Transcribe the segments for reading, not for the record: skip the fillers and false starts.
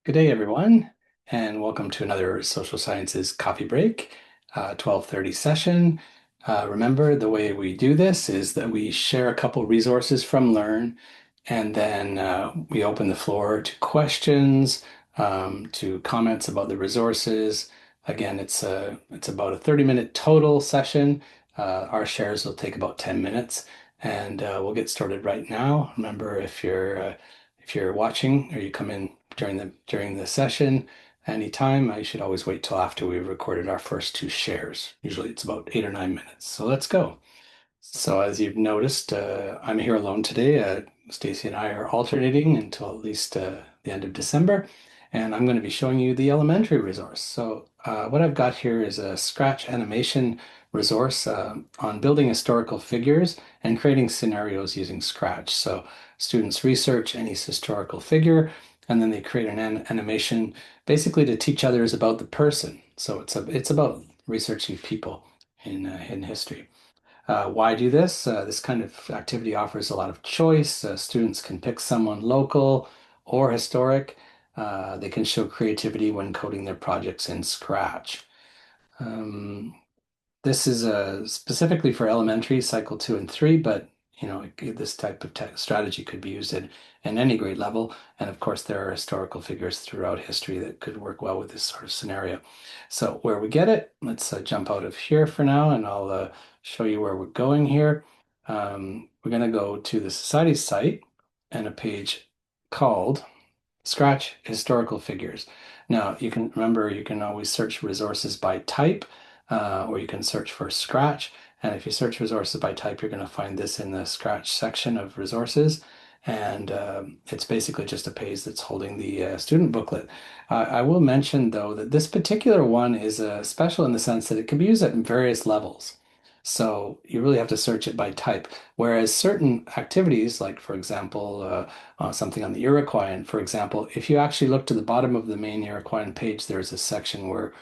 Good day, everyone, and welcome to another Social Sciences Coffee Break, 12:30 session. Remember, the way we do this is that we share a couple resources from Learn, and then we open the floor to questions, to comments about the resources. Again, it's about a 30-minute total session. Our shares will take about 10 minutes, and we'll get started right now. Remember, if you're watching or you come in during the session anytime, I should always wait till after we've recorded our first two shares. Usually it's about 8 or 9 minutes. So let's go. So as you've noticed, I'm here alone today. Stacy and I are alternating until at least the end of December, and I'm going to be showing you the elementary resource. So what I've got here is a Scratch animation resource on building historical figures and creating scenarios using Scratch. So students research any historical figure, and then they create an animation basically to teach others about the person. So it's about researching people in history. Why do this? This kind of activity offers a lot of choice. Students can pick someone local or historic. They can show creativity when coding their projects in Scratch. Um, this is specifically for elementary, cycle 2 and 3, but this type of strategy could be used in any grade level. And of course, there are historical figures throughout history that could work well with this sort of scenario. So where we get it, let's jump out of here for now, and I'll show you where we're going here. We're going to go to the Society site and a page called Scratch Historical Figures. Now, you can always search resources by type, or you can search for Scratch. And if you search resources by type, you're going to find this in the Scratch section of resources. And it's basically just a page that's holding the student booklet. I will mention, though, that this particular one is special in the sense that it can be used at various levels. So you really have to search it by type. Whereas certain activities, like, for example, something on the Iroquoian, for example, if you actually look to the bottom of the main Iroquoian page, there's a section where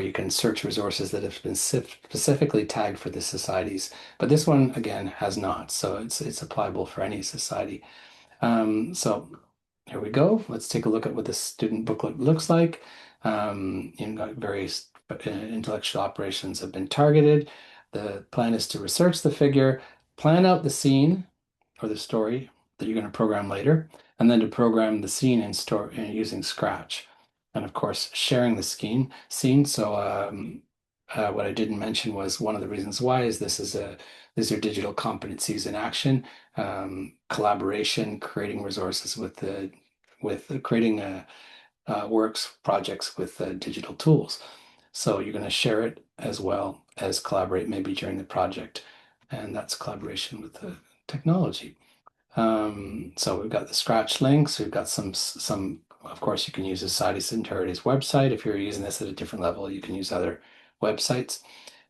you can search resources that have been specifically tagged for the societies. But this one, again, has not. So it's applicable for any society. So here we go. Let's take a look at what the student booklet looks like. You've got various intellectual operations have been targeted. The plan is to research the figure, plan out the scene or the story that you're going to program later, and then to program the scene in store using Scratch. And of course, sharing the scene. So what I didn't mention was one of the reasons why is these are digital competencies in action, collaboration, creating resources with creating works projects with digital tools. So you're going to share it as well as collaborate maybe during the project, and that's collaboration with the technology. So we've got the Scratch links. We've got some. Of course, you can use the Society Centurity's website. If you're using this at a different level, you can use other websites.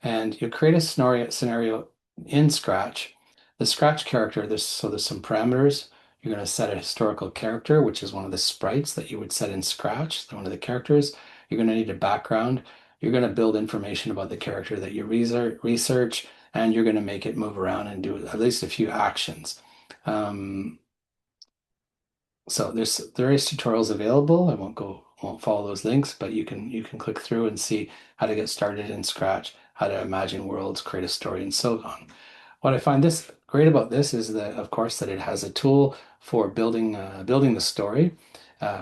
And you create a scenario in Scratch. The Scratch character, there's some parameters. You're going to set a historical character, which is one of the sprites that you would set in Scratch, one of the characters. You're going to need a background. You're going to build information about the character that you research, and you're going to make it move around and do at least a few actions. Um, so there's various tutorials available. I won't follow those links, but you can click through and see how to get started in Scratch, how to imagine worlds, create a story, and so on. What I find this great about this is that, of course, that it has a tool for building the story.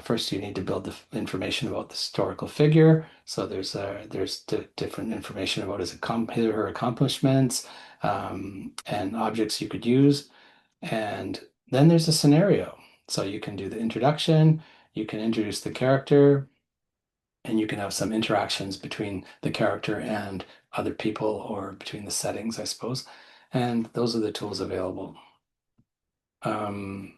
First, you need to build the information about the historical figure. So there's different information about his or her accomplishments, and objects you could use. And then there's a scenario. So you can do the introduction, you can introduce the character, and you can have some interactions between the character and other people or between the settings, I suppose. And those are the tools available. Um,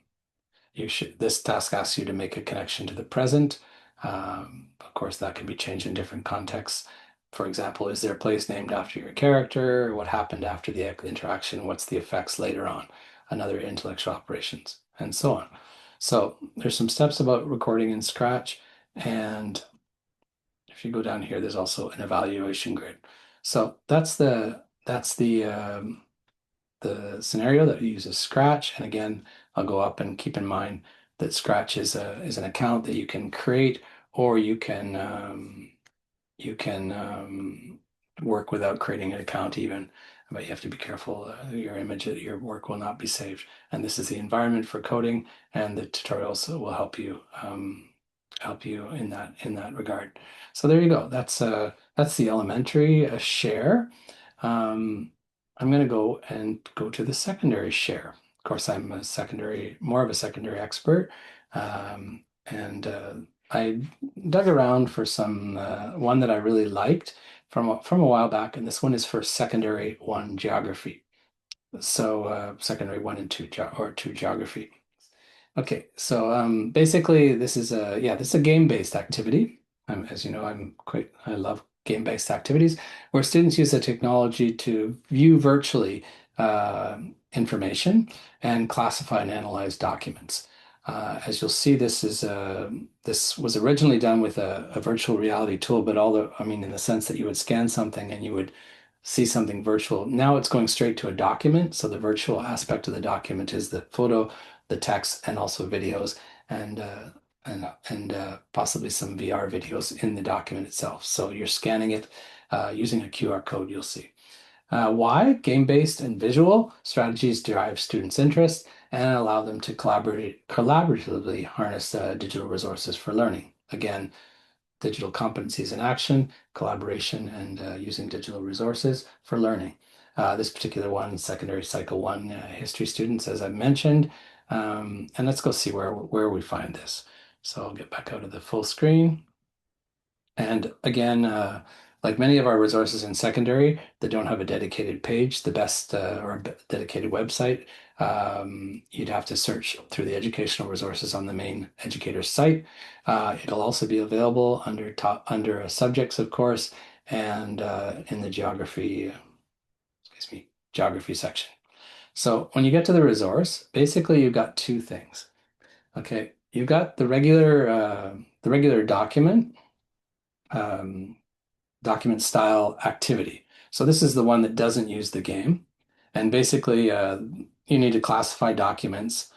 this task asks you to make a connection to the present. Of course, that can be changed in different contexts. For example, is there a place named after your character? What happened after the interaction? What's the effects later on? Another intellectual operations, and so on. So there's some steps about recording in Scratch, and if you go down here, there's also an evaluation grid. So that's the scenario that uses Scratch. And again, I'll go up and keep in mind that Scratch is an account that you can create, or you can work without creating an account even, but you have to be careful. Your image, your work will not be saved. And this is the environment for coding, and the tutorials will help you in that regard. So there you go. That's the elementary share. Um, I'm going to go to the secondary share. Of course, I'm more of a secondary expert. And I dug around for some one that I really liked from a while back, and this one is for secondary one geography. So secondary one and two or two geography. Okay, so basically this is a game-based activity. As you know, I love game-based activities where students use the technology to view virtually uh, information and classify and analyze documents. As you'll see, this was originally done with a virtual reality tool, but I mean, in the sense that you would scan something and you would see something virtual. Now it's going straight to a document. So the virtual aspect of the document is the photo, the text, and also videos, and possibly some VR videos in the document itself. So you're scanning it using a QR code, you'll see. Why? Game-based and visual strategies drive students' interest and allow them to collaboratively harness digital resources for learning. Again, digital competencies in action, collaboration, and using digital resources for learning. This particular one, secondary cycle one history students, as I mentioned. And let's go see where we find this. So I'll get back out of the full screen. And again, like many of our resources in secondary that don't have a dedicated page, the best or a dedicated website, you'd have to search through the educational resources on the main educator site. It'll also be available under subjects, of course, and in the geography section. So when you get to the resource, basically you've got two things. Okay, you've got the regular um, document style activity. So this is the one that doesn't use the game. And basically, you need to classify documents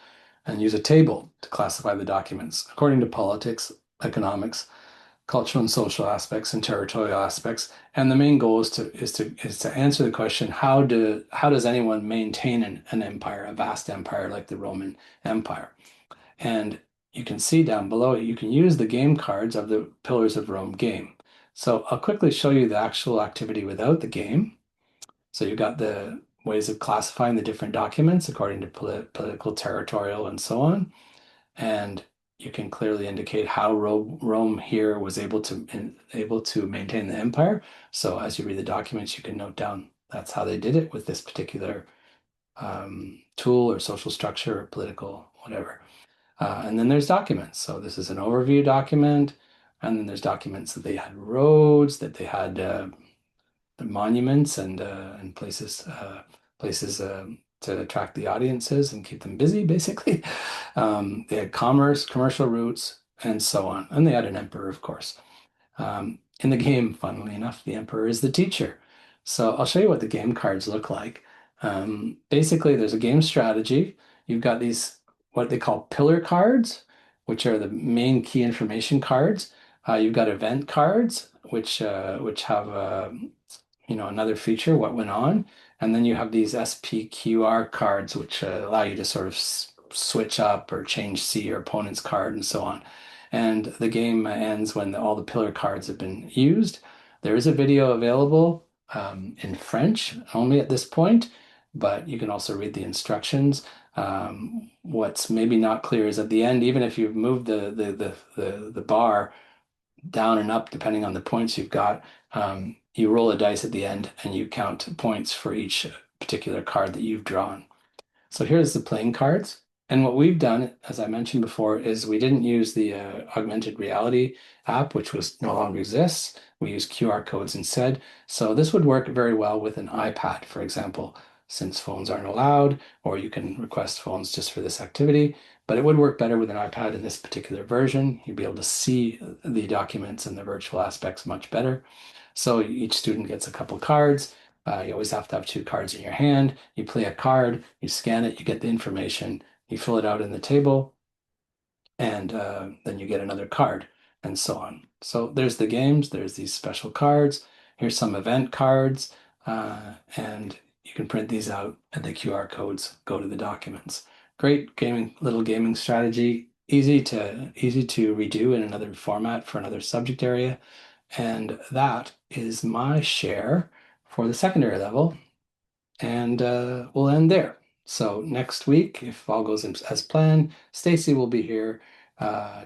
and use a table to classify the documents according to politics, economics, cultural and social aspects, and territorial aspects. And the main goal is to answer the question, how does anyone maintain an empire, a vast empire like the Roman Empire? And you can see down below, you can use the game cards of the Pillars of Rome game. So I'll quickly show you the actual activity without the game. So you've got the ways of classifying the different documents according to political, territorial, and so on. And you can clearly indicate how Rome here was able to maintain the empire. So as you read the documents, you can note down that's how they did it with this particular tool or social structure or political whatever. And then there's documents. So this is an overview document. And then there's documents that they had roads, that they had monuments and places to attract the audiences and keep them busy, basically. They had commercial routes, and so on. And they had an emperor, of course. In the game, funnily enough, the emperor is the teacher. So I'll show you what the game cards look like. Basically, there's a game strategy. You've got these, what they call pillar cards, which are the main key information cards. You've got event cards, which have another feature, what went on. And then you have these SPQR cards, which allow you to sort of switch up or see your opponent's card and so on. And the game ends when all the pillar cards have been used. There is a video available in French only at this point, but you can also read the instructions. What's maybe not clear is at the end, even if you've moved the bar down and up, depending on the points you've got, you roll a dice at the end and you count points for each particular card that you've drawn. So here's the playing cards. And what we've done, as I mentioned before, is we didn't use the augmented reality app, which no longer exists. We use QR codes instead. So this would work very well with an iPad, for example, since phones aren't allowed, or you can request phones just for this activity. But it would work better with an iPad in this particular version. You'd be able to see the documents and the virtual aspects much better. So each student gets a couple cards. You always have to have two cards in your hand. You play a card, you scan it, you get the information, you fill it out in the table, and then you get another card, and so on. So there's the games, there's these special cards. Here's some event cards, and you can print these out, and the QR codes go to the documents. Great little gaming strategy, easy to redo in another format for another subject area. And that is my share for the secondary level. And we'll end there. So next week, if all goes as planned, Stacy will be here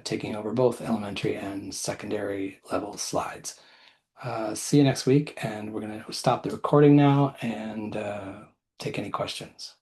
taking over both elementary and secondary level slides. See you next week, and we're going to stop the recording now and take any questions.